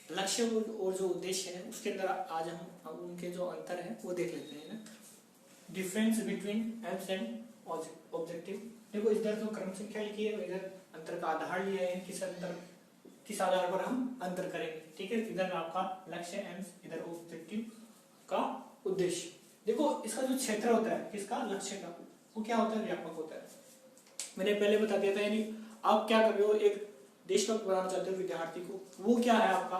लक्ष्य और जो उद्देश्य है उसके अंदर आज हम उनके जो अंतर है वो देख लेते हैं ना। Difference between AIIMS and objective. देखो इधर जो क्रम संख्या लिखी है इधर अंतर का आधार लिया है, किस आधार पर हम अंतर करेंगे। ठीक है, इधर आपका लक्ष्य एम्स, इधर ऑब्जेक्टिव का उद्देश्य। देखो इसका जो क्षेत्र होता है किसका, लक्ष्य का, वो क्या होता है, व्यापक होता है। मैंने पहले बता दिया था, यानी आप क्या कर रहे हो, एक देशभक्त बनाना चाहते हो विद्यार्थी को, वो क्या है आपका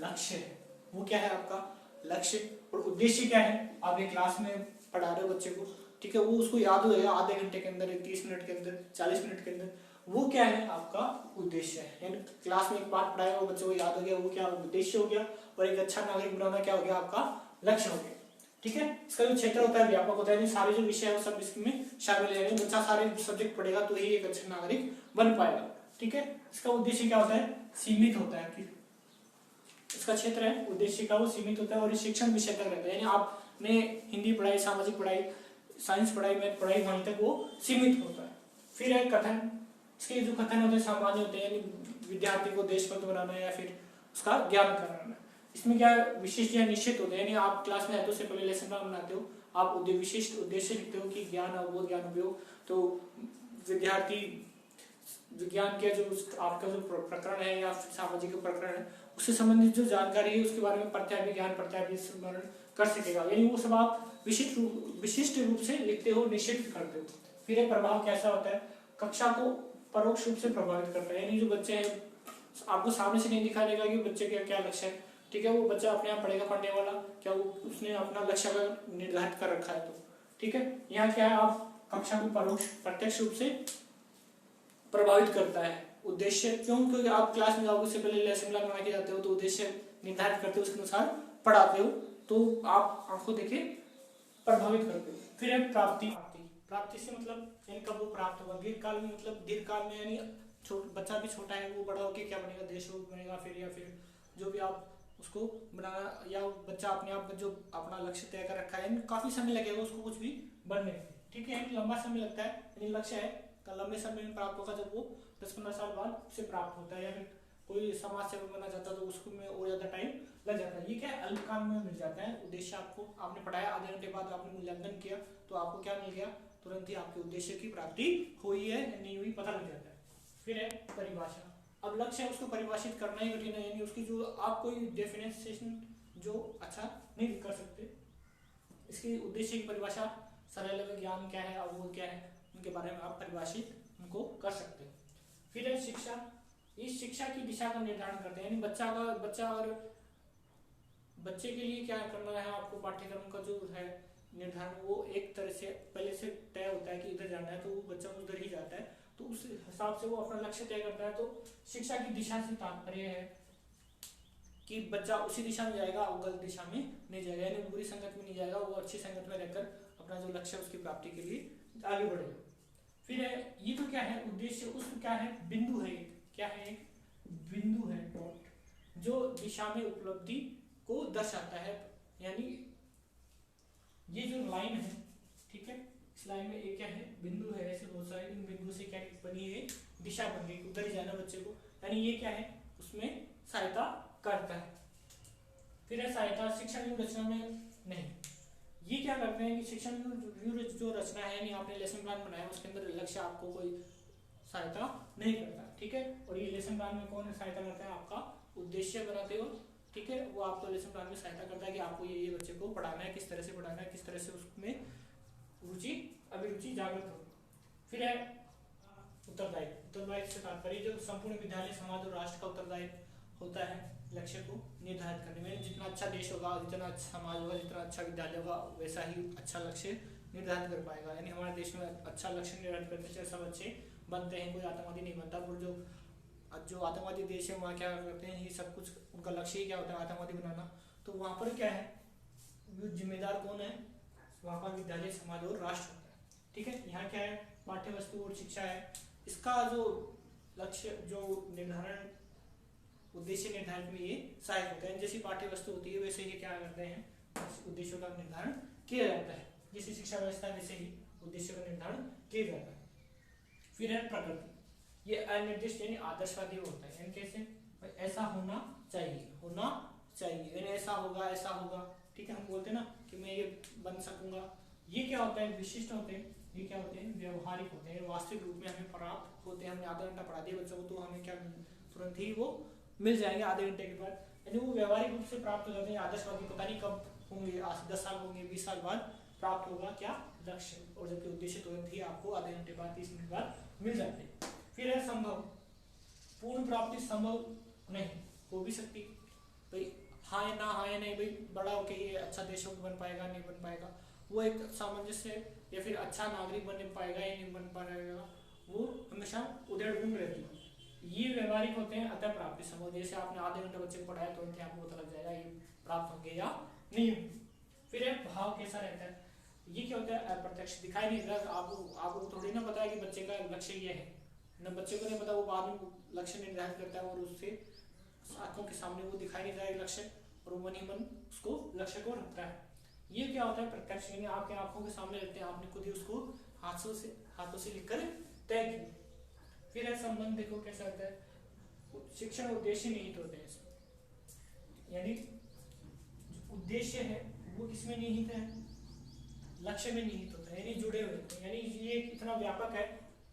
लक्ष्य है, वो क्या है आपका लक्ष्य। और उद्देश्य क्या है, आप एक क्लास में पढ़ा रहे हो बच्चे को, ठीक है, वो उसको याद हो जाएगा आधे घंटे के अंदर, 30 मिनट के अंदर, 40 मिनट के अंदर, वो क्या है आपका उद्देश्य है। यानी क्लास में एक पाठ पढ़ाया वो बच्चे को याद हो गया, वो क्या उद्देश्य हो गया। और एक अच्छा नागरिक बनाना क्या हो गया आपका लक्ष्य हो गया। ठीक है, इसका जो क्षेत्र होता है व्यापक होता है, सारे जो विषय है सब इसमें शामिल है। बच्चा सारे सब्जेक्ट पढ़ेगा तो ही एक अच्छा नागरिक बन पाएगा। ठीक है, इसका उद्देश्य क्या होता है, सीमित होता है कि इसका क्षेत्र है उद्देश्य का वो सीमित होता है और शिक्षण विषय तक रहता है। यानी आपने हिंदी पढ़ाई, सामाजिक पढ़ाई, साइंस पढ़ाई, मैथ पढ़ाई, वहीं तक वो सीमित होता है। फिर है कथन। इसके जो कथन होते हैं सामान्य होते हैं, यानी विद्यार्थी को देशभक्त बनाना या फिर उसका ज्ञान कराना। इसमें क्या विशिष्ट या निश्चित होते हैं, यानी आप क्लास में आते हो, उससे पहले लेसन प्लान बनाते हो, आप विशिष्ट उद्देश्य लिखते हो कि ज्ञान अवबोध ज्ञान उपयोग। तो विद्यार्थी विज्ञान के जो आपका जो प्रकरण है या सामाजिक प्रकरण है उससे संबंधित जो जानकारी है उसके बारे में प्रत्याभिज्ञान स्मरण कर सकेगा। यानी वो सब आप विशिष्ट रूप से लिखते हो, निश्चित करते हो। फिर ये प्रभाव कैसा होता है, कक्षा को परोक्ष रूप से प्रभावित करता है। यानी जो बच्चे हैं आपको सामने से नहीं दिखा देगा कि बच्चे का क्या लक्ष्य है। ठीक है, वो बच्चा अपने आप पढ़ेगा, पढ़ने वाला क्या वो उसने अपना लक्ष्य का निर्धारित कर रखा है। तो ठीक है, यहाँ क्या है, आप कक्षा को परोक्ष प्रत्यक्ष रूप से प्रभावित करता है उद्देश्य। क्यों, क्योंकि आप क्लास में जाओगे, उससे पहले लेसन प्लान बना के जाते हो, तो उद्देश्य निर्धारित करते हो, उसके अनुसार पढ़ाते हो, तो आप आंखों देखे प्रभावित करते हो। फिर है प्राप्ति। प्राप्ति से मतलब यानी कब वो प्राप्त होगा, दीर्घकाल में, मतलब दीर्घकाल में, यानी बच्चा भी छोटा है, वो बड़ा होकर क्या बनेगा, देशभक्त बनेगा। फिर या फिर जो भी आप उसको बनाना, या बच्चा अपने आप में जो अपना लक्ष्य तय कर रखा है, काफी समय लगेगा उसको कुछ भी बनने में। ठीक है, लंबा समय लगता है, यानी लक्ष्य है लंबे समय में प्राप्त होगा, जब वो 10-15 साल बाद उसे प्राप्त होता है। या फिर कोई समाज सेवक बनना चाहता है तो उसको में और ज्यादा टाइम लग जाता है। ये क्या है, अल्पकाल में मिल जाता है उद्देश्य। आपको आपने पढ़ाया, आधे घंटे बाद आपने मूल्यांकन किया तो आपको क्या मिल गया, तुरंत ही आपके उद्देश्य की प्राप्ति हुई है नहीं हुई पता लग जाता है। फिर है परिभाषा। अब लक्ष्य है उसको परिभाषित करना ही कठिन है, यानी उसकी जो आप कोई डेफिनेशन जो अच्छा नहीं कर सकते। इसकी उद्देश्य की परिभाषा सरल है, ज्ञान क्या है, अवबोध क्या है, उनके बारे में आप परिभाषित उनको कर सकते हैं। फिर है शिक्षा। इस शिक्षा की दिशा का निर्धारण करते हैं, यानी बच्चा और बच्चे के लिए क्या करना है, आपको पाठ्यक्रम का जो है निर्धारण वो एक तरह से पहले से तय होता है कि इधर जाना है, तो वो बच्चा उधर ही जाता है, तो उस हिसाब से वो अपना लक्ष्य तय करता है। तो शिक्षा की दिशा से तात्पर्य है कि बच्चा उसी दिशा में जाएगा, वो गलत दिशा में नहीं जाएगा, यानी बुरी संगत में नहीं जाएगा, वो अच्छी संगत में रहकर अपना जो लक्ष्य है उसकी प्राप्ति के लिए आगे बढ़ेगा। फिर है ये तो क्या है उद्देश्य, उसमें क्या है बिंदु है, क्या है एक बिंदु है डॉट, जो दिशा में उपलब्धि को दर्शाता है। यानी ये जो लाइन है, ठीक है, इस लाइन में एक क्या है बिंदु है, ऐसे बहुत सारे, इन बिंदु से क्या बनी है दिशा बन गई, उधर ही जाना बच्चे को, यानी ये क्या है उसमें सहायता करता है। फिर है सहायता शिक्षण रचना में नहीं, ये क्या करते हैं कि शिक्षण जो रचना है, यानी आपने लेसन प्लान बनाया उसके अंदर लक्ष्य आपको कोई सहायता नहीं करता। ठीक है, और ये लेसन प्लान में कौन सहायता करता है, आपका उद्देश्य बनाते हो। ठीक है, वो आपको लेसन प्लान में सहायता करता है कि आपको ये बच्चे को पढ़ाना है, किस तरह से पढ़ाना है, किस तरह से उसमें रुचि अभिरुचि जागृत हो। फिर है उत्तरदायित्व। उत्तरदायित्व से तात्पर्य जो संपूर्ण विद्यालय समाज और राष्ट्र का उत्तरदायित्व होता है लक्ष्य को निर्धारित करने में। जितना अच्छा देश होगा, जितना अच्छा समाज होगा, जितना अच्छा विद्यालय होगा, वैसा ही अच्छा लक्ष्य निर्धारित कर पाएगा। यानी हमारे देश में अच्छा लक्ष्य निर्धारित करने से सब अच्छे बनते हैं, कोई आतंकवादी नहीं बनता। और जो आतंकवादी देश है वहाँ क्या करते हैं, ये सब कुछ उनका लक्ष्य ही क्या होता है, आतंकवादी बनाना। तो वहाँ पर क्या है, जिम्मेदार कौन है, वहाँ पर विद्यालय समाज और राष्ट्र होता है। ठीक है, यहाँ क्या है पाठ्य वस्तु और शिक्षा है। इसका जो लक्ष्य जो निर्धारण उद्देश्य निर्धारण में ये सहायक होता है। जैसी पाठ्य वस्तु होती है वैसे ही क्या करते हैं उद्देश्यों का निर्धारण किया जाता है। जैसी शिक्षा व्यवस्था वैसे ही उद्देश्य का निर्धारण किया जाता है। फिर है प्रकृति, ये अनिर्दिष्ट यानी आदर्शवादी होता है। यानी कैसे, भाई ऐसा होना चाहिए, यानी ऐसा होगा, ठीक है। हम बोलते हैं ना कि मैं ये बन सकूंगा। ये क्या होता है, विशिष्ट होते हैं, ये क्या होते हैं, व्यवहारिक होते हैं, वास्तविक रूप में हमें प्राप्त होते हैं। हमने आधा घंटा पढ़ा दिया बच्चों को तो हमें क्या तुरंत ही वो मिल जाएंगे आधे घंटे के बाद, यानी वो व्यवहारिक रूप से प्राप्त हो जाते हैं। आदर्शवादी पता नहीं कब होंगे, 10 साल होंगे, 20 साल बाद प्राप्त होगा क्या, लक्ष्य, और जबकि उद्देश्य तुरंत ही आपको आधे घंटे बाद, 30 मिनट बाद मिल जाते हैं। फिर है संभव, पूर्ण प्राप्ति संभव नहीं, हो भी सकती भाई, हाँ या ना, हाँ या नहीं, भाई बड़ा होके ये अच्छा देशभक्त बन पाएगा नहीं बन पाएगा, वो एक सामंजस्य, या फिर अच्छा नागरिक बन पाएगा या नहीं बन पाएगा, वो हमेशा उधेड़-बुन रहती है। ये व्यवहारिक होते हैं, अतः प्राप्ति संभव। जैसे आपने आधे घंटे बच्चे को पढ़ाया तो उनके आपको पता लग जाएगा ये प्राप्त होंगे या नहीं होंगे। फिर एक भाव कैसा रहता है, ये क्या होता है, अप्रत्यक्ष, दिखाई नहीं देता। आपको थोड़ी ना पता है कि बच्चे का लक्ष्य ये है, न बच्चे को नहीं पता, वो बाद में लक्ष्य निर्धारित करता है और उससे आंखों के सामने वो दिखाई नहीं देता लक्ष्य, और वो मन ही मन उसको लक्ष्य को रखता है। ये क्या होता है, प्रत्यक्ष, यानी आपके आंखों के सामने रखते हैं, आपने खुद ही उसको हाथों से लिखकर तय किया। फिर है संबंध, देखो कैसा होता है, शिक्षण उद्देश्य निहित होते हैं इसमें, यानी जो उद्देश्य है वो किसमें निहित है, लक्ष्य में निहित होता है, यानी जुड़े हुए होते हैं। यानी ये इतना व्यापक है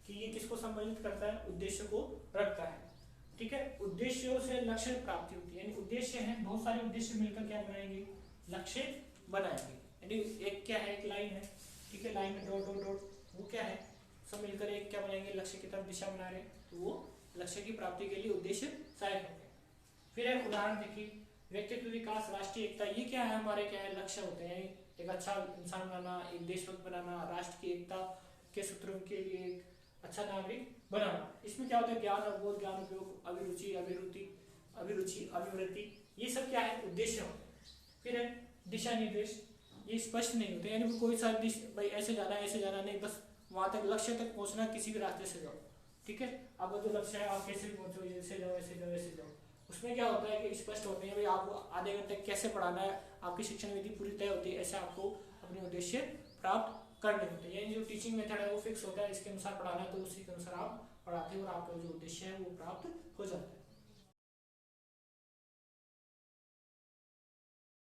कि ये किसको संबंधित करता है, उद्देश्य को रखता है, ठीक है। उद्देश्यों से लक्ष्य प्राप्ति होती है, यानी उद्देश्य है, बहुत सारे उद्देश्य मिलकर क्या बनाएंगे, लक्ष्य बनाएंगे। यानी एक क्या है, एक लाइन है, ठीक है, लाइन में डॉट डॉट डॉट, वो क्या है, सब मिलकर एक क्या बनाएंगे, लक्ष्य की तरफ दिशा बना रहे, तो वो लक्ष्य की प्राप्ति के लिए उद्देश्य सहायक होते हैं। फिर एक उदाहरण देखिए, व्यक्तित्व विकास, राष्ट्रीय एकता, ये क्या है, हमारे क्या है, लक्ष्य होते हैं। एक अच्छा इंसान बनाना, एक देशभक्त बनाना, राष्ट्र की एकता के सूत्रों के लिए एक अच्छा नागरिक बनाना। इसमें क्या होता है, ज्ञान अवबोध, ज्ञान उपयोग, अभिरुचि अभिवृत्ति, ये सब क्या है, उद्देश्य होते हैं। फिर है दिशा निर्देश, ये स्पष्ट नहीं होते, यानी कोई सा भाई ऐसे जाना नहीं, बस वहां तक, लक्ष्य तक पहुंचना किसी भी रास्ते से जाओ, ठीक है। आपका जो लक्ष्य है आप कैसे भी पहुंचो, ऐसे जाओ ऐसे जाओ ऐसे जाओ, उसमें क्या होता है कि स्पष्ट होते हैं, भाई आपको आधे घंटे कैसे पढ़ाना है, आपकी शिक्षण विधि पूरी तय होती है, ऐसे आपको अपने उद्देश्य प्राप्त करने होते हैं। यानी जो टीचिंग मेथड है वो फिक्स होता है, इसके अनुसार पढ़ाना है तो उसी के अनुसार आप पढ़ाते हो और आपका जो उद्देश्य है वो प्राप्त हो जाता है।